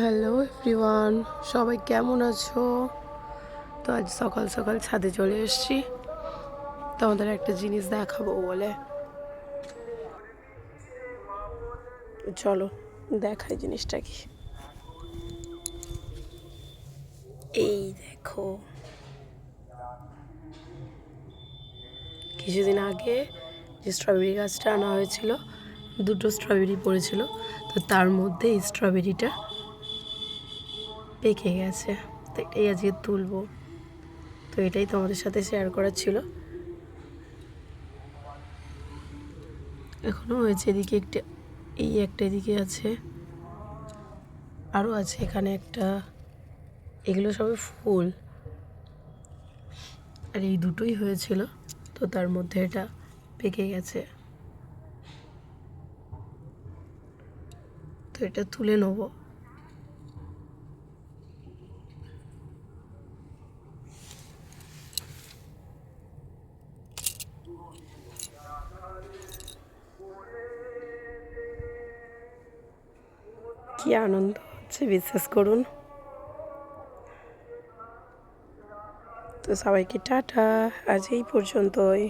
Hello everyone, সবাই কেমন আছো? তো আজ সকাল সকাল ছাদে চলে এসেছি তোমাদের একটা জিনিস দেখাবো বলে। চলো দেখাই জিনিসটা কি। এই দেখো, কিছুদিন আগে যে স্ট্রবেরি গাছটা আনা হয়েছিল, দুটো স্ট্রবেরি পড়েছিল, তো তার মধ্যে এই স্ট্রবেরিটা পেকে গেছে। তো এটাই আজকে তুলবো, তো এটাই তোমাদের সাথে শেয়ার করার ছিল। এখনো হয়েছে, এদিকে একটা, এই একটা এদিকে আছে, আরও আছে এখানে একটা। এগুলো সবই ফুল, আর এই দুটোই হয়েছিল, তো তার মধ্যে এটা পেকে গেছে। তো এটা তুলে নেব। কি আনন্দ হচ্ছে বিশ্বাস করুন। তো সবাইকে টাটা, আজ এই পর্যন্তই।